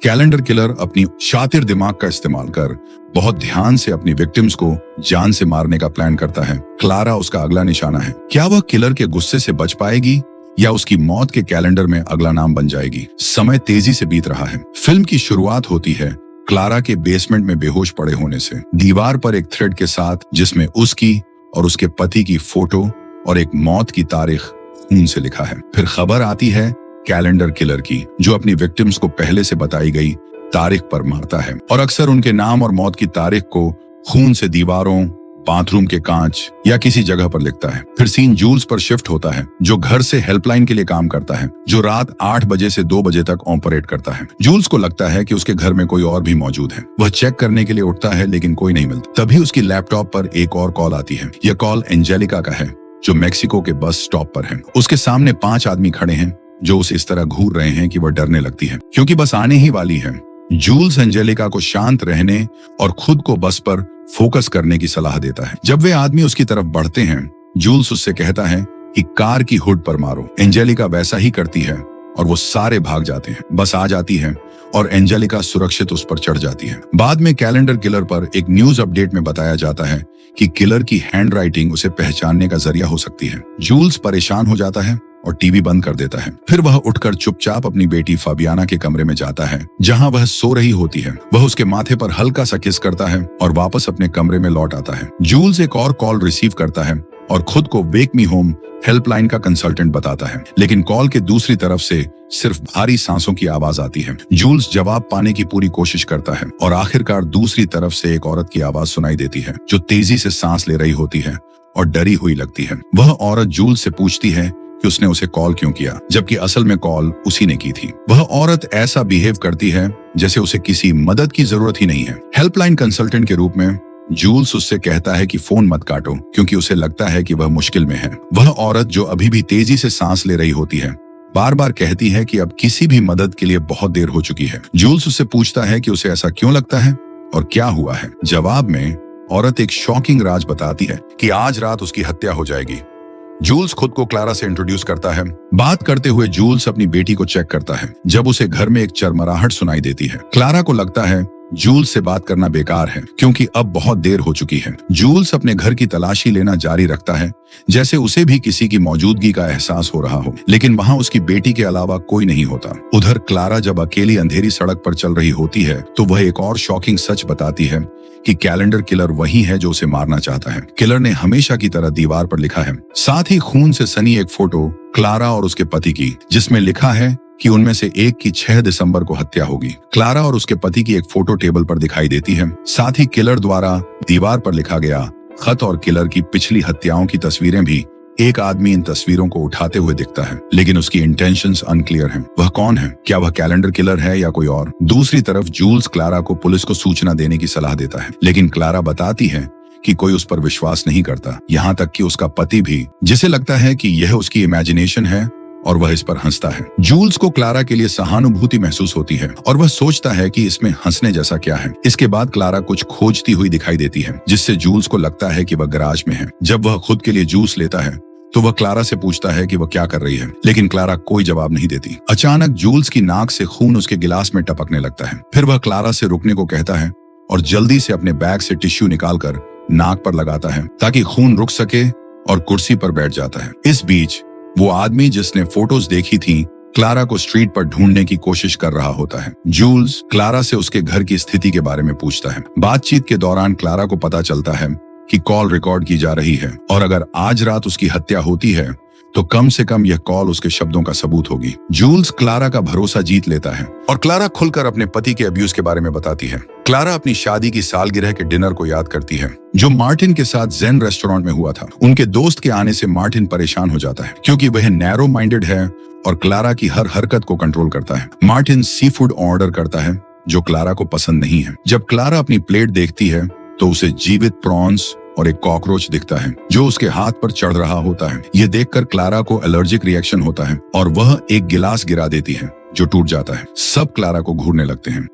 Calendar killer अपनी शातिर दिमाग का इस्तेमाल कर बहुत ध्यान से अपनी विक्टिम्स को जान से मारने का प्लान करता है। क्लारा उसका अगला निशाना है। क्या वह किलर के गुस्से से बच पाएगी या उसकी मौत के कैलेंडर में अगला नाम बन जाएगी? समय तेजी से बीत रहा है। फिल्म की शुरुआत होती है क्लारा के बेसमेंट में बेहोश पड़े होने से, दीवार पर एक थ्रेड के साथ जिसमें उसकी और उसके पति की फोटो और एक मौत की तारीख खून से लिखा है। फिर खबर आती है कैलेंडर किलर की, जो अपनी विक्टिम्स को पहले से बताई गई तारीख पर मारता है और अक्सर उनके नाम और मौत की तारीख को खून से दीवारों, बाथरूम के कांच या किसी जगह पर लिखता है। फिर सीन जूल्स पर शिफ्ट होता है, जो घर से हेल्पलाइन के लिए काम करता है, जो रात 8 बजे से 2 बजे तक ऑपरेट करता है। जूल्स को लगता है कि उसके घर में कोई और भी मौजूद है। वह चेक करने के लिए उठता है लेकिन कोई नहीं मिलता। तभी उसकी लैपटॉप पर एक और कॉल आती है। यह कॉल एंजेलिका का है, जो मेक्सिको के बस स्टॉप पर है। उसके सामने 5 आदमी खड़े हैं जो उसे इस तरह घूर रहे हैं कि वह डरने लगती है, क्योंकि बस आने ही वाली है। जूल्स एंजेलिका को शांत रहने और खुद को बस पर फोकस करने की सलाह देता है। जब वे आदमी उसकी तरफ बढ़ते हैं, जूल्स उससे कहता है कि कार की हुड पर मारो। एंजेलिका वैसा ही करती है और वो सारे भाग जाते हैं। बस आ जाती है और एंजेलिका सुरक्षित उस पर चढ़ जाती है। बाद में कैलेंडर किलर पर एक न्यूज अपडेट में बताया जाता है कि किलर की हैंडराइटिंग उसे पहचानने का जरिया हो सकती है। जूल्स परेशान हो जाता है और टीवी बंद कर देता है। फिर वह उठकर चुपचाप अपनी बेटी फाबियाना के कमरे में जाता है, जहां वह सो रही होती है। वह उसके माथे पर हल्का सा किस करता है और वापस अपने कमरे में लौट आता है। जूल्स एक और कॉल रिसीव करता है और खुद को वेक मी होम हेल्पलाइन का कंसल्टेंट बताता है, लेकिन कॉल के दूसरी तरफ से सिर्फ भारी सांसों की आवाज आती है। जूल्स जवाब पाने की पूरी कोशिश करता है और आखिरकार दूसरी तरफ से एक औरत की आवाज सुनाई देती है, जो तेजी से सांस ले रही होती है और डरी हुई लगती है। वह औरत जूल्स से पूछती है कि उसने उसे कॉल क्यों किया, जबकि असल में कॉल उसी ने की थी। वह औरत ऐसा बिहेव करती है जैसे उसे किसी मदद की जरूरत ही नहीं है। हेल्पलाइन कंसल्टेंट के रूप में जूल्स उससे कहता है कि फोन मत काटो, क्योंकि उसे लगता है कि वह मुश्किल में है। वह औरत, जो अभी भी तेजी से सांस ले रही होती है, बार बार कहती है कि अब किसी भी मदद के लिए बहुत देर हो चुकी है। जूल्स उससे पूछता है कि उसे ऐसा क्यों लगता है और क्या हुआ है। जवाब में औरत एक शॉकिंग राज बताती है कि आज रात उसकी हत्या हो जाएगी। जूल्स खुद को क्लारा से इंट्रोड्यूस करता है। बात करते हुए जूल्स अपनी बेटी को चेक करता है, जब उसे घर में एक चरमराहट सुनाई देती है। क्लारा को लगता है जूल्स से बात करना बेकार है, क्योंकि अब बहुत देर हो चुकी है। जूल्स अपने घर की तलाशी लेना जारी रखता है, जैसे उसे भी किसी की मौजूदगी का एहसास हो रहा हो, लेकिन वहां उसकी बेटी के अलावा कोई नहीं होता। उधर क्लारा जब अकेली अंधेरी सड़क पर चल रही होती है, तो वह एक और शॉकिंग सच बताती है कि कैलेंडर किलर वही है जो उसे मारना चाहता है। किलर ने हमेशा की तरह दीवार पर लिखा है, साथ ही खून से सनी एक फोटो क्लारा और उसके पति की, जिसमें लिखा है कि उनमें से एक की 6 दिसंबर को हत्या होगी। क्लारा और उसके पति की एक फोटो टेबल पर दिखाई देती है। साथ ही किलर द्वारा दीवार पर लिखा गया खत और किलर की पिछली हत्याओं की तस्वीरें भी। एक आदमी इन तस्वीरों को उठाते हुए दिखता है, लेकिन उसकी इंटेंशंस अनक्लियर हैं। वह कौन है? क्या वह कैलेंडर किलर है या कोई और? दूसरी तरफ जूल्स क्लारा को पुलिस को सूचना देने की सलाह देता है, लेकिन क्लारा बताती है कि कोई उस पर विश्वास नहीं करता, यहाँ तक कि उसका पति भी, जिसे लगता है कि यह उसकी इमेजिनेशन है और वह इस पर हंसता है। जूल्स को क्लारा के लिए सहानुभूति महसूस होती है और वह सोचता है कि इसमें हंसने जैसा क्या है। इसके बाद क्लारा कुछ खोजती हुई दिखाई देती है, जिससे जूल्स को लगता है कि वह गैराज में है। जब वह खुद के लिए जूस लेता है तो वह क्लारा से पूछता है कि वह क्या कर रही है, लेकिन क्लारा कोई जवाब नहीं देती। अचानक जूल्स की नाक से खून उसके गिलास में टपकने लगता है। फिर वह क्लारा से रुकने को कहता है और जल्दी से अपने बैग से टिश्यू निकालकर नाक पर लगाता है ताकि खून रुक सके, और कुर्सी पर बैठ जाता है। इस बीच वो आदमी जिसने फोटोज देखी थी, क्लारा को स्ट्रीट पर ढूंढने की कोशिश कर रहा होता है। जूल्स क्लारा से उसके घर की स्थिति के बारे में पूछता है। बातचीत के दौरान क्लारा को पता चलता है कि कॉल रिकॉर्ड की जा रही है और अगर आज रात उसकी हत्या होती है तो कम से कम यह कॉल उसके शब्दों का सबूत होगी। जूल्स क्लारा का भरोसा जीत लेता है और क्लारा खुलकर अपने पति के अब्यूज के बारे में बताती है। क्लारा अपनी शादी की सालगिरह के डिनर को याद करती है, जो मार्टिन के साथ जेन रेस्टोरेंट में हुआ था। उनके दोस्त के आने से मार्टिन परेशान हो जाता है, क्योंकि वह नैरो माइंडेड है और क्लारा की हर हरकत को कंट्रोल करता है। मार्टिन सी फूड ऑर्डर करता है, जो क्लारा को पसंद नहीं है। जब क्लारा अपनी प्लेट देखती है तो उसे जीवित प्रॉन्स और एक कॉकरोच दिखता है, जो उसके हाथ पर चढ़ रहा होता है। यह देखकर क्लारा को एलर्जिक रिएक्शन होता है और वह एक गिलास गिरा देती है, जो टूट जाता है। सब क्लारा को घूरने लगते हैं।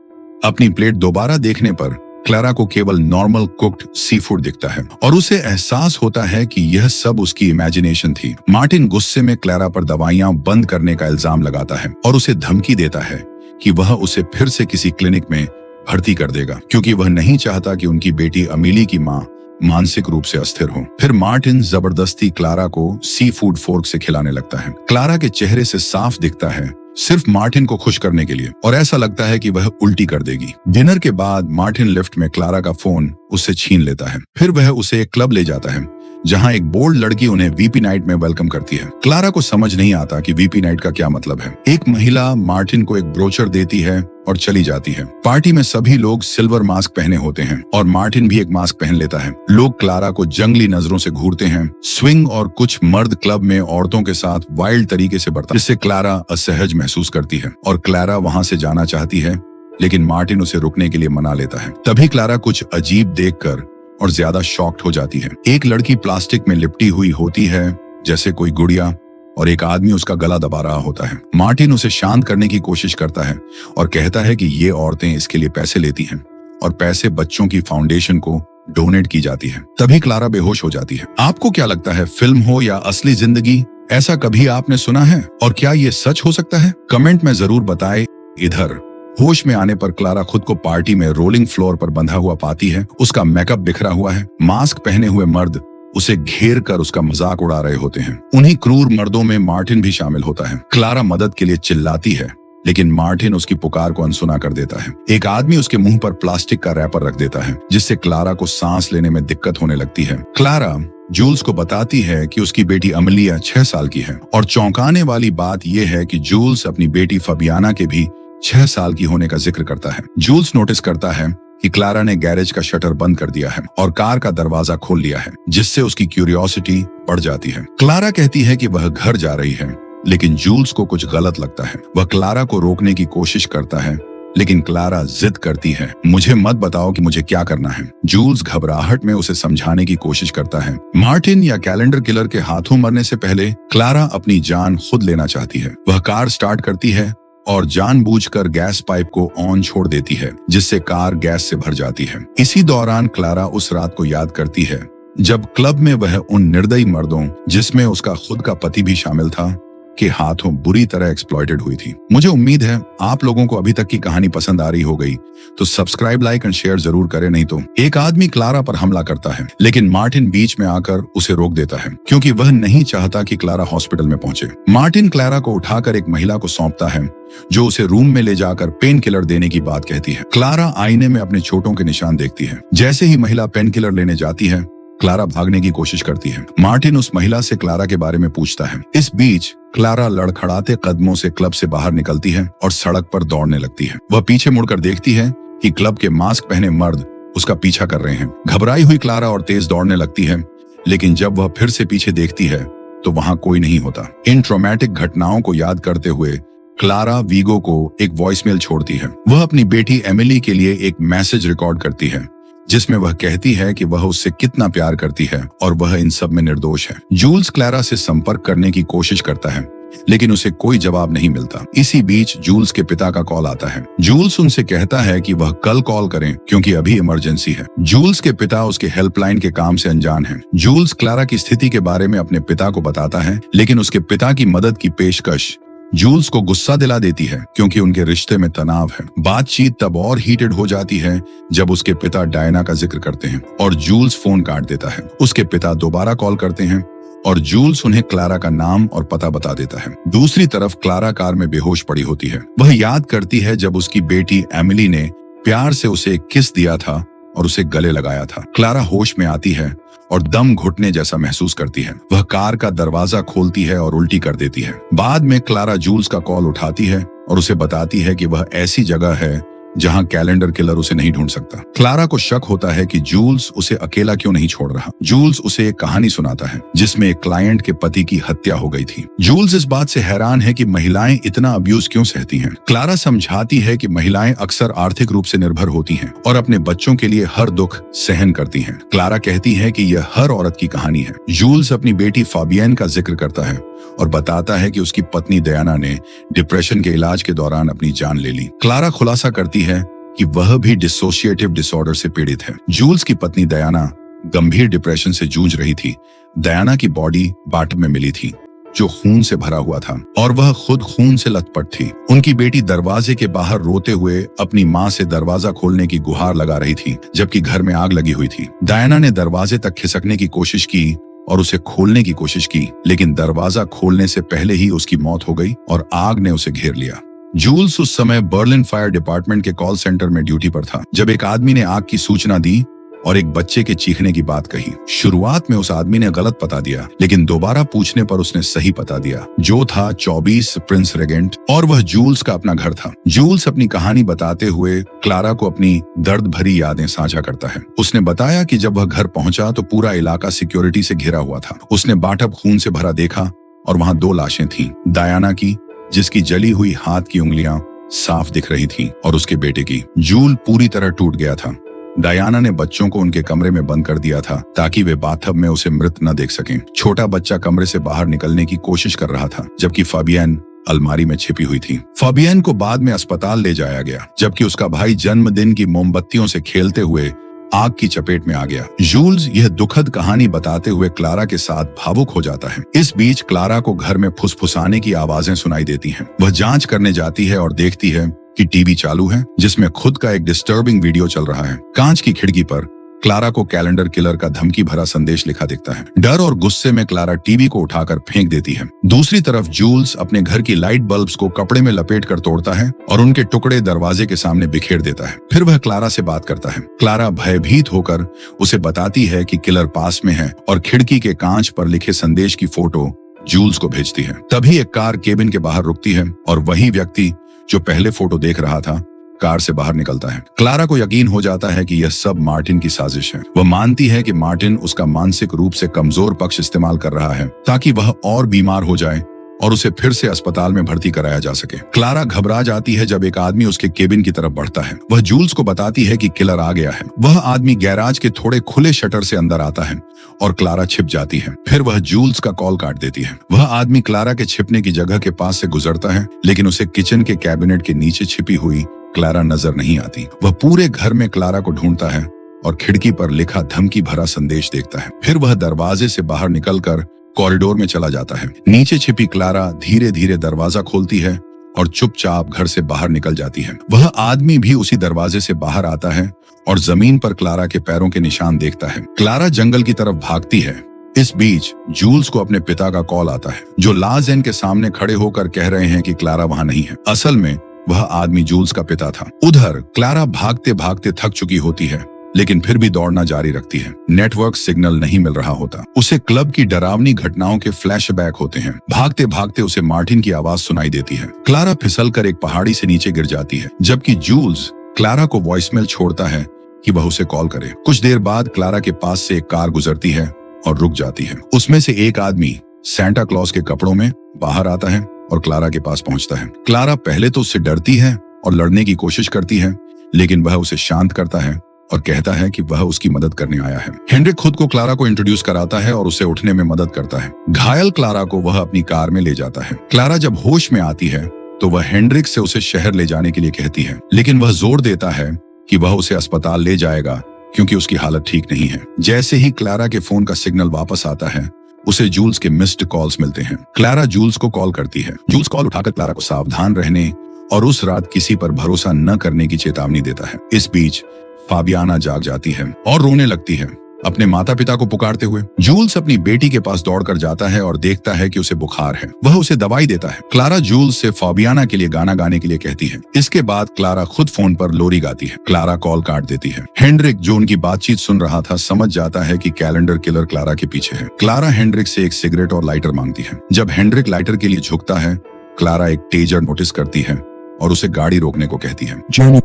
अपनी प्लेट दोबारा देखने पर क्लारा को केवल नॉर्मल कुक्ड सी फूड दिखता है और उसे एहसास होता है कि यह सब उसकी इमेजिनेशन थी। मार्टिन गुस्से में क्लारा पर दवाइयां बंद करने का इल्जाम लगाता है और उसे धमकी देता है कि वह उसे फिर से किसी क्लिनिक में भर्ती कर देगा, क्योंकि वह नहीं चाहता कि उनकी बेटी अमीली की माँ मानसिक रूप से अस्थिर हो। फिर मार्टिन जबरदस्ती क्लारा को सी फूड फोर्क से खिलाने लगता है। क्लारा के चेहरे से साफ दिखता है सिर्फ मार्टिन को खुश करने के लिए, और ऐसा लगता है कि वह उल्टी कर देगी। डिनर के बाद मार्टिन लिफ्ट में क्लारा का फोन उससे छीन लेता है। फिर वह उसे एक क्लब ले जाता है जहां एक बोल्ड लड़की उन्हें वीपी नाइट में वेलकम करती है। क्लारा को समझ नहीं आता कि वीपी नाइट का क्या मतलब है। एक महिला मार्टिन को एक ब्रोचर देती है और चली जाती है। पार्टी में सभी लोग सिल्वर मास्क पहने होते हैं और मार्टिन भी एक मास्क पहन लेता है। लोग क्लारा को जंगली नजरों से घूरते हैं। स्विंग और कुछ मर्द क्लब में औरतों के साथ वाइल्ड तरीके से बर्ताव, जिससे क्लारा असहज महसूस करती है और क्लारा वहां से जाना चाहती है, लेकिन मार्टिन उसे रुकने के लिए मना लेता है। तभी क्लारा कुछ अजीब देखकर और ज्यादा शॉक्ड हो जाती है। एक लड़की प्लास्टिक में लिपटी हुई होती है जैसे कोई गुड़िया, और एक आदमी उसका गला दबा रहा होता है। मार्टिन उसे शांत करने की कोशिश करता है और कहता है कि ये औरतें इसके लिए पैसे लेती हैं और पैसे बच्चों की फाउंडेशन को डोनेट की जाती है। तभी क्लारा बेहोश हो जाती है। आपको क्या लगता है, फिल्म हो या असली जिंदगी? ऐसा कभी आपने सुना है? और क्या ये सच हो सकता है? कमेंट में जरूर बताएं। इधर होश में आने पर क्लारा खुद को पार्टी में रोलिंग फ्लोर पर बंधा हुआ पाती है। उसका मेकअप बिखरा हुआ है। मास्क पहने हुए मर्द उसे घेर कर उसका मजाक उड़ा रहे होते हैं। उन्हीं क्रूर मर्दों में मार्टिन भी शामिल होता है। क्लारा मदद के लिए चिल्लाती है, लेकिन मार्टिन उसकी पुकार को अनसुना कर देता है। एक आदमी उसके मुंह पर प्लास्टिक का रैपर रख देता है, जिससे क्लारा को सांस लेने में दिक्कत होने लगती है। क्लारा जूल्स को बताती है कि उसकी बेटी अमलिया 6 साल की है, और चौंकाने वाली बात यह है कि जूल्स अपनी बेटी फबियाना के भी 6 साल की होने का जिक्र करता है। जूल्स नोटिस करता है कि क्लारा ने गैरेज का शटर बंद कर दिया है और कार का दरवाजा खोल लिया है, जिससे उसकी क्यूरियोसिटी बढ़ जाती है। क्लारा कहती है कि वह घर जा रही है, लेकिन जूल्स को कुछ गलत लगता है। वह क्लारा को रोकने की कोशिश करता है, लेकिन क्लारा जिद करती है, मुझे मत बताओ कि मुझे क्या करना है। जूल्स घबराहट में उसे समझाने की कोशिश करता है। मार्टिन या कैलेंडर किलर के हाथों मरने से पहले क्लारा अपनी जान खुद लेना चाहती है। वह कार स्टार्ट करती है और जानबूझकर गैस पाइप को ऑन छोड़ देती है, जिससे कार गैस से भर जाती है। इसी दौरान क्लारा उस रात को याद करती है जब क्लब में वह उन निर्दयी मर्दों, जिसमें उसका खुद का पति भी शामिल था, के हाथों बुरी तरह एक्सप्लॉइटेड हुई थी। मुझे उम्मीद है आप लोगों को अभी तक की कहानी पसंद आ रही हो गई, तो सब्सक्राइब, लाइक एंड शेयर जरूर करें। नहीं तो एक आदमी क्लारा पर हमला करता है, लेकिन मार्टिन बीच में आकर उसे रोक देता है, क्योंकि वह नहीं चाहता कि क्लारा हॉस्पिटल में पहुंचे। मार्टिन क्लारा को उठाकर एक महिला को सौंपता है, जो उसे रूम में ले जाकर पेन किलर देने की बात कहती है। क्लारा आईने में अपने चोटों के निशान देखती है। जैसे ही महिला पेन किलर लेने जाती है, क्लारा भागने की कोशिश करती है। मार्टिन उस महिला से क्लारा के बारे में पूछता है। इस बीच क्लारा लड़खड़ाते कदमों से क्लब से बाहर निकलती है और सड़क पर दौड़ने लगती है। वह पीछे मुड़कर देखती है कि क्लब के मास्क पहने मर्द उसका पीछा कर रहे हैं। घबराई हुई क्लारा और तेज दौड़ने लगती है, लेकिन जब वह फिर से पीछे देखती है तो वहां कोई नहीं होता। इन ट्रॉमेटिक घटनाओं को याद करते हुए क्लारा वीगो को एक वॉइसमेल छोड़ती है। वह अपनी बेटी एमिली के लिए एक मैसेज रिकॉर्ड करती है, जिसमें वह कहती है कि वह उससे कितना प्यार करती है और वह इन सब में निर्दोष है। जूल्स क्लारा से संपर्क करने की कोशिश करता है, लेकिन उसे कोई जवाब नहीं मिलता। इसी बीच जूल्स के पिता का कॉल आता है। जूल्स उनसे कहता है कि वह कल कॉल करें, क्योंकि अभी इमरजेंसी है। जूल्स के पिता उसके हेल्पलाइन के काम से अनजान हैं। जूल्स क्लारा की स्थिति के बारे में अपने पिता को बताता है, लेकिन उसके पिता की मदद की पेशकश जूल्स को गुस्सा दिला देती है, क्योंकि उनके रिश्ते में तनाव है। बातचीत तब और हीटेड हो जाती है जब उसके पिता डायना का जिक्र करते हैं और जूल्स फोन काट देता है। उसके पिता दोबारा कॉल करते हैं और जूल्स उन्हें क्लारा का नाम और पता बता देता है। दूसरी तरफ क्लारा कार में बेहोश पड़ी होती है। वह याद करती है जब उसकी बेटी एमिली ने प्यार से उसे एक किस दिया था और उसे गले लगाया था। क्लारा होश में आती है और दम घुटने जैसा महसूस करती है। वह कार का दरवाजा खोलती है और उल्टी कर देती है। बाद में क्लारा जूल्स का कॉल उठाती है और उसे बताती है कि वह ऐसी जगह है जहां कैलेंडर किलर उसे नहीं ढूंढ सकता। क्लारा को शक होता है कि जूल्स उसे अकेला क्यों नहीं छोड़ रहा। जूल्स उसे एक कहानी सुनाता है जिसमें एक क्लाइंट के पति की हत्या हो गई थी। जूल्स इस बात से हैरान है कि महिलाएं इतना अब्यूज क्यों सहती हैं। क्लारा समझाती है कि महिलाएं अक्सर आर्थिक रूप से निर्भर होती हैं और अपने बच्चों के लिए हर दुख सहन करती हैं। क्लारा कहती है कि यह हर औरत की कहानी है। जूल्स अपनी बेटी फाबियन का जिक्र करता है और बताता है कि उसकी पत्नी दयाना ने डिप्रेशन के इलाज के दौरान अपनी जान ले ली। क्लारा खुलासा करती है कि वह भी डिसोशिएटिव डिसऑर्डर से पीड़ित है। जूल्स की पत्नी दयाना गंभीर डिप्रेशन से जूझ रही थी। दयाना की बॉडी बाटम में मिली थी, जो खून से भरा हुआ था और वह खुद खून से लथपथ थी। उनकी बेटी दरवाजे के बाहर रोते हुए अपनी माँ से दरवाजा खोलने की गुहार लगा रही थी, जबकि घर में आग लगी हुई थी। डायना ने दरवाजे तक खिसकने की कोशिश की और उसे खोलने की कोशिश की, लेकिन दरवाजा खोलने से पहले ही उसकी मौत हो गई और आग ने उसे घेर लिया। जूल्स उस समय बर्लिन फायर डिपार्टमेंट के कॉल सेंटर में ड्यूटी पर था जब एक आदमी ने आग की सूचना दी और एक बच्चे के चीखने की बात कही। शुरुआत में उस आदमी ने गलत पता दिया, लेकिन दोबारा पूछने पर उसने सही पता दिया, जो था 24 प्रिंस रेगेंट, और वह जूल्स का अपना घर था। जूल्स अपनी कहानी बताते हुए क्लारा को अपनी दर्द भरी यादें साझा करता है। उसने बताया कि जब वह घर पहुंचा तो पूरा इलाका सिक्योरिटी से घिरा हुआ था। उसने बाटब खून से भरा देखा और वहां 2 लाशें थीं, डायना की, जिसकी जली हुई हाथ की उंगलियां साफ दिख रही थी, और उसके बेटे की। जूल पूरी तरह टूट गया था। डायना ने बच्चों को उनके कमरे में बंद कर दिया था ताकि वे बाथटब में उसे मृत न देख सकें। छोटा बच्चा कमरे से बाहर निकलने की कोशिश कर रहा था, जबकि फाबियन अलमारी में छिपी हुई थी। फाबियन को बाद में अस्पताल ले जाया गया, जबकि उसका भाई जन्मदिन की मोमबत्तियों से खेलते हुए आग की चपेट में आ गया। जूल्स यह दुखद कहानी बताते हुए क्लारा के साथ भावुक हो जाता है। इस बीच क्लारा को घर में फुसफुसाने की आवाजें सुनाई देती हैं। वह जांच करने जाती है और देखती है कि टीवी चालू है, जिसमें खुद का एक डिस्टर्बिंग वीडियो चल रहा है। कांच की खिड़की पर क्लारा को कैलेंडर किलर का धमकी भरा संदेश लिखा दिखता है। डर और गुस्से में क्लारा टीवी को उठाकर फेंक देती है। दूसरी तरफ जूल्स अपने घर की लाइट बल्ब्स को कपड़े में लपेटकर तोड़ता है और उनके टुकड़े दरवाजे के सामने बिखेर देता है। फिर वह क्लारा से बात करता है। क्लारा भयभीत होकर उसे बताती है कि किलर पास में है और खिड़की के कांच पर लिखे संदेश की फोटो जूल्स को भेजती है। तभी एक कार केबिन के बाहर रुकती है और वही व्यक्ति जो पहले फोटो देख रहा था कार से बाहर निकलता है। क्लारा को यकीन हो जाता है कि यह सब मार्टिन की साजिश है। वह मानती है कि मार्टिन उसका मानसिक रूप से कमजोर पक्ष इस्तेमाल कर रहा है ताकि वह और बीमार हो जाए और उसे फिर से अस्पताल में भर्ती कराया जा सके। क्लारा घबरा जाती है जब एक आदमी उसके केबिन की तरफ बढ़ता है। वह जूल्स को बताती है कि किलर आ गया है। वह आदमी गैराज के थोड़े खुले शटर से अंदर आता है और क्लारा छिप जाती है। फिर वह जूल्स का कॉल काट देती है। वह आदमी क्लारा के छिपने की जगह के पास से गुजरता है, लेकिन उसे किचन के कैबिनेट के नीचे छिपी हुई क्लारा नजर नहीं आती। वह पूरे घर में क्लारा को ढूंढता है और खिड़की पर लिखा धमकी भरा संदेश देखता है। फिर वह दरवाजे से बाहर निकलकर कॉरिडोर में चला जाता है। नीचे छिपी क्लारा धीरे धीरे दरवाजा खोलती है और चुपचाप घर से बाहर निकल जाती है। वह आदमी भी उसी दरवाजे से बाहर आता है और जमीन पर क्लारा के पैरों के निशान देखता है। क्लारा जंगल की तरफ भागती है। इस बीच जूल्स को अपने पिता का कॉल आता है, जो लाजेन के सामने खड़े होकर कह रहे हैं कि क्लारा वहां नहीं है। असल में वह आदमी जूल्स का पिता था। उधर क्लारा भागते भागते थक चुकी होती है, लेकिन फिर भी दौड़ना जारी रखती है। नेटवर्क सिग्नल नहीं मिल रहा होता। उसे क्लब की डरावनी घटनाओं के फ्लैशबैक होते हैं। भागते भागते उसे मार्टिन की आवाज सुनाई देती है। क्लारा फिसलकर एक पहाड़ी से नीचे गिर जाती है, जबकि जूल्स क्लारा को वॉइसमेल छोड़ता है कि वह उसे कॉल करे। कुछ देर बाद क्लारा के पास से एक कार गुजरती है और रुक जाती है। उसमें से एक आदमी सेंटा क्लॉज के कपड़ों में बाहर आता है और क्लारा के पास पहुंचता है। क्लारा पहले तो उससे डरती है और लड़ने की कोशिश करती है, लेकिन वह उसे शांत करता है और कहता है कि वह उसकी मदद करने आया है। हेनरिक खुद को क्लारा को इंट्रोड्यूस कराता है और उसे उठने में मदद करता है। घायल क्लारा को वह अपनी कार में ले जाता है। क्लारा जब होश में आती है तो वह हेनरिक से उसे शहर ले जाने के लिए कहती है, लेकिन वह जोर देता है कि वह उसे अस्पताल ले जाएगा क्योंकि उसकी हालत ठीक नहीं है। जैसे ही क्लारा के फोन का सिग्नल वापस आता है, उसे जूल्स के मिस्ड कॉल्स मिलते हैं। क्लारा जूल्स को कॉल करती है। जूल्स कॉल उठाकर क्लारा को सावधान रहने और उस रात किसी पर भरोसा न करने की चेतावनी देता है। इस बीच फाबियाना जाग जाती है और रोने लगती है, अपने माता पिता को पुकारते हुए। जूल्स अपनी बेटी के पास दौड़कर जाता है और देखता है कि उसे बुखार है। वह उसे दवाई देता है। क्लारा जूल्स से फाबियाना के लिए गाना गाने के लिए कहती है। इसके बाद क्लारा खुद फोन पर लोरी गाती है। क्लारा कॉल काट देती है। हेनरिक, जो उनकी बातचीत सुन रहा था, समझ जाता है कि कैलेंडर किलर क्लारा के पीछे है। क्लारा हेनरिक से एक सिगरेट और लाइटर मांगती है। जब हेनरिक लाइटर के लिए झुकता है, क्लारा एक टेजर नोटिस करती है और उसे गाड़ी रोकने को कहती है।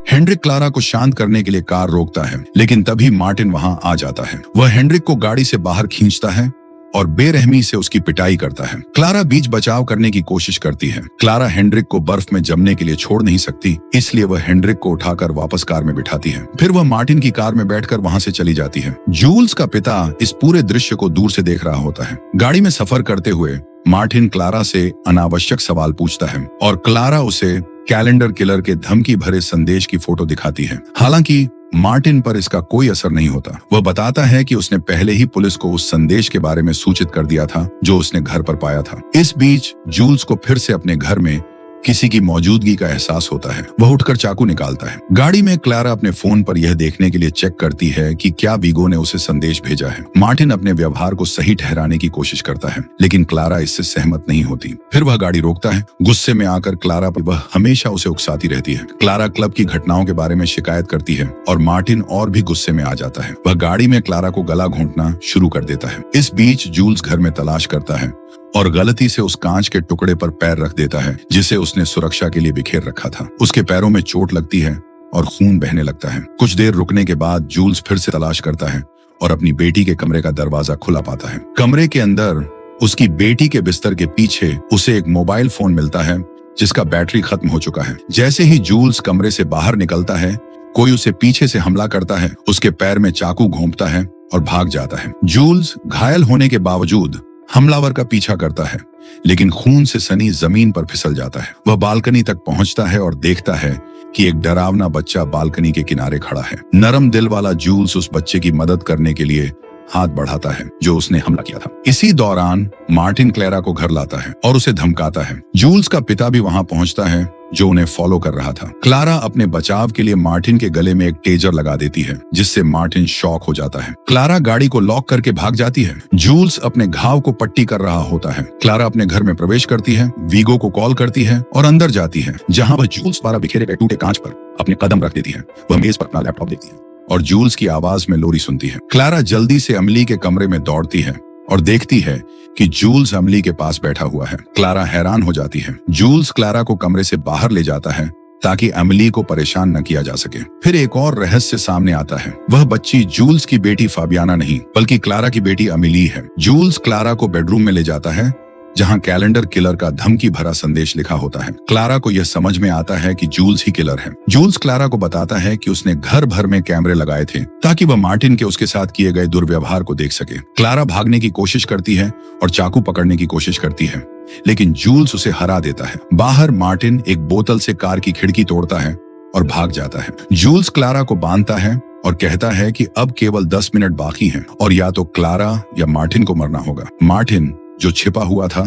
हेनरिक क्लारा को शांत करने के लिए कार रोकता है, लेकिन तभी मार्टिन वहां आ जाता है। वह हेनरिक को गाड़ी से बाहर खींचता है और बेरहमी से उसकी पिटाई करता है। क्लारा बीच बचाव करने की कोशिश करती है। क्लारा हेनरिक को बर्फ में जमने के लिए छोड़ नहीं सकती, इसलिए वह हेनरिक को उठाकर वापस कार में बिठाती है। फिर वह मार्टिन की कार में बैठकर वहां से चली जाती है। जूल्स का पिता इस पूरे दृश्य को दूर से देख रहा होता है। गाड़ी में सफर करते हुए मार्टिन क्लारा से अनावश्यक सवाल पूछता है और क्लारा उसे कैलेंडर किलर के धमकी भरे संदेश की फोटो दिखाती है। हालांकि मार्टिन पर इसका कोई असर नहीं होता। वह बताता है कि उसने पहले ही पुलिस को उस संदेश के बारे में सूचित कर दिया था जो उसने घर पर पाया था। इस बीच जूल्स को फिर से अपने घर में किसी की मौजूदगी का एहसास होता है। वह उठकर चाकू निकालता है। गाड़ी में क्लारा अपने फोन पर यह देखने के लिए चेक करती है कि क्या वीगो ने उसे संदेश भेजा है। मार्टिन अपने व्यवहार को सही ठहराने की कोशिश करता है, लेकिन क्लारा इससे सहमत नहीं होती। फिर वह गाड़ी रोकता है। गुस्से में आकर क्लारा पर वह हमेशा उसे उकसाती रहती है। क्लारा क्लब की घटनाओं के बारे में शिकायत करती है और मार्टिन और भी गुस्से में आ जाता है। वह गाड़ी में क्लारा को गला घोंटना शुरू कर देता है। इस बीच जूल्स घर में तलाश करता है और गलती से उस कांच के टुकड़े पर पैर रख देता है जिसे उसने सुरक्षा के लिए बिखेर रखा था। उसके पैरों में चोट लगती है और खून बहने लगता है। कुछ देर रुकने के बाद जूल्स फिर से तलाश करता है और अपनी बेटी के कमरे का दरवाजा खुला पाता है। कमरे के अंदर उसकी बेटी के बिस्तर के पीछे उसे एक मोबाइल फोन मिलता है जिसका बैटरी खत्म हो चुका है। जैसे ही जूल्स कमरे से बाहर निकलता है, कोई उसे पीछे से हमला करता है, उसके पैर में चाकू घोंपता है और भाग जाता है। जूल्स घायल होने के बावजूद हमलावर का पीछा करता है, लेकिन खून से सनी जमीन पर फिसल जाता है। वह बालकनी तक पहुंचता है और देखता है कि एक डरावना बच्चा बालकनी के किनारे खड़ा है। नरम दिल वाला जूल्स उस बच्चे की मदद करने के लिए हाथ बढ़ाता है जो उसने हमला किया था। इसी दौरान मार्टिन क्लेरा को घर लाता है और उसे धमकाता है। जूल्स का पिता भी वहां पहुंचता है जो उन्हें फॉलो कर रहा था। क्लारा अपने बचाव के लिए मार्टिन के गले में एक टेजर लगा देती है जिससे मार्टिन शॉक हो जाता है। क्लारा गाड़ी को लॉक करके भाग जाती है। जूल्स अपने घाव को पट्टी कर रहा होता है। क्लारा अपने घर में प्रवेश करती है, वीगो को कॉल करती है और अंदर जाती है, जहाँ वह जूल्स द्वारा बिखेरे गए टूटे कांच पर अपने कदम रख देती है। वह मेज पर अपना लैपटॉप देखती है और जूल्स की आवाज में लोरी सुनती है। क्लारा जल्दी से अमली के कमरे में दौड़ती है और देखती है कि जूल्स अमली के पास बैठा हुआ है। क्लारा हैरान हो जाती है। जूल्स क्लारा को कमरे से बाहर ले जाता है ताकि अमली को परेशान न किया जा सके। फिर एक और रहस्य सामने आता है। वह बच्ची जूल्स की बेटी फाबियाना नहीं, बल्कि क्लारा की बेटी अमिली है। जूल्स क्लारा को बेडरूम में ले जाता है जहां कैलेंडर किलर का धमकी भरा संदेश लिखा होता है। क्लारा को यह समझ में आता है कि जूल्स ही किलर है। जूल्स क्लारा को बताता है कि उसने घर भर में कैमरे लगाए थे ताकि वह मार्टिन के उसके साथ किए गए दुर्व्यवहार को देख सके। क्लारा भागने की कोशिश करती है और चाकू पकड़ने की कोशिश करती है, लेकिन जूल्स उसे हरा देता है। बाहर मार्टिन एक बोतल से कार की खिड़की तोड़ता है और भाग जाता है। जूल्स क्लारा को बांधता है और कहता है कि अब केवल 10 मिनट बाकी हैं और या तो क्लारा या मार्टिन को मरना होगा। मार्टिन जो छिपा हुआ था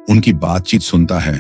उनकी बातचीत सुनता है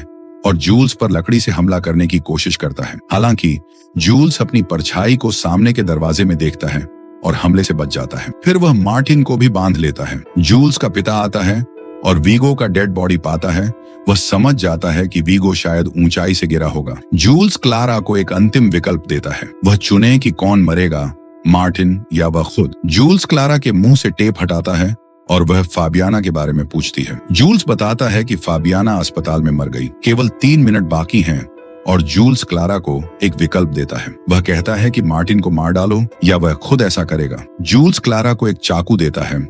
और जूल्स पर लकड़ी से हमला करने की कोशिश करता है। हालांकि जूल्स अपनी परछाई को सामने के दरवाजे में देखता है और हमले से बच जाता है। फिर वह मार्टिन को भी बांध लेता है। जूल्स का पिता आता है और वीगो का डेड बॉडी पाता है। वह समझ जाता है कि वीगो शायद ऊंचाई से गिरा होगा। जूल्स क्लारा को एक अंतिम विकल्प देता है। वह चुने कि कौन मरेगा, मार्टिन या वह खुद। जूल्स क्लारा के मुंह से टेप हटाता है और वह फाबियाना के बारे में पूछती है। जूल्स बताता है कि फाबियाना अस्पताल में मर गई, केवल 3 मिनट बाकी हैं और जूल्स क्लारा को एक विकल्प देता है। वह कहता है कि मार्टिन को मार डालो या वह खुद ऐसा करेगा। जूल्स क्लारा को एक चाकू देता है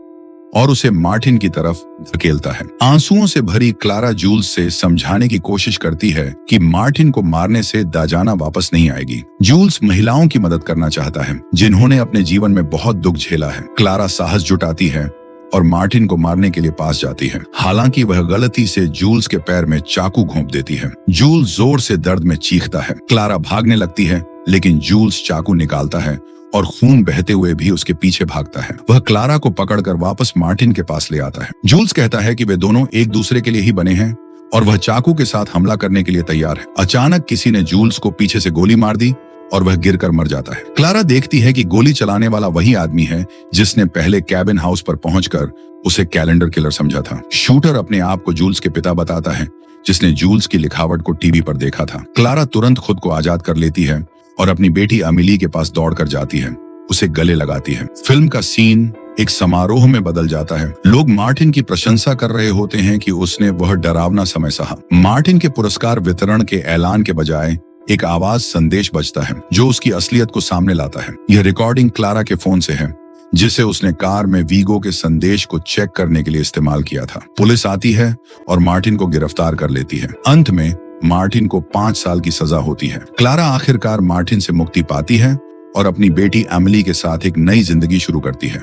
और उसे मार्टिन की तरफ धकेलता है। आंसुओं से भरी क्लारा जूल्स से समझाने की कोशिश करती है कि मार्टिन को मारने से दाजाना वापस नहीं आएगी। जूल्स महिलाओं की मदद करना चाहता है जिन्होंने अपने जीवन में बहुत दुख झेला है। क्लारा साहस जुटाती है और मार्टिन को मारने के लिए पास जाती है। हालांकि वह गलती से जूल्स के पैर में चाकू घोंप देती है। जूल्स जोर से दर्द में चीखता है। क्लारा भागने लगती है, लेकिन जूल्स चाकू निकालता है और खून बहते हुए भी उसके पीछे भागता है। वह क्लारा को पकड़कर वापस मार्टिन के पास ले आता है। जूल्स कहता है कि वे दोनों एक दूसरे के लिए ही बने हैं और वह चाकू के साथ हमला करने के लिए तैयार है। अचानक किसी ने जूल्स को पीछे से गोली मार दी और वह गिरकर मर जाता है। क्लारा देखती है कि गोली चलाने वाला वही आदमी है जिसने पहले कैबिन हाउस पर पहुंचकर उसे कैलेंडर किलर समझा था। शूटर अपने आप को जूल्स के पिता बताता है जिसने जूल्स की लिखावट को टीवी पर देखा था। क्लारा तुरंत खुद को आजाद कर लेती है और अपनी बेटी अमिली के पास दौड़कर जाती है, उसे गले लगाती है। फिल्म का सीन एक समारोह में बदल जाता है। लोग मार्टिन की प्रशंसा कर रहे होते हैं कि उसने वह डरावना समय सहा। मार्टिन के पुरस्कार वितरण के ऐलान के बजाय एक आवाज संदेश बजता है जो उसकी असलियत को सामने लाता है। यह रिकॉर्डिंग क्लारा के फोन से है जिसे उसने कार में वीगो के संदेश को चेक करने के लिए इस्तेमाल किया था। पुलिस आती है और मार्टिन को गिरफ्तार कर लेती है। अंत में मार्टिन को 5 साल की सजा होती है। क्लारा आखिरकार मार्टिन से मुक्ति पाती है और अपनी बेटी एमिली के साथ एक नई जिंदगी शुरू करती है।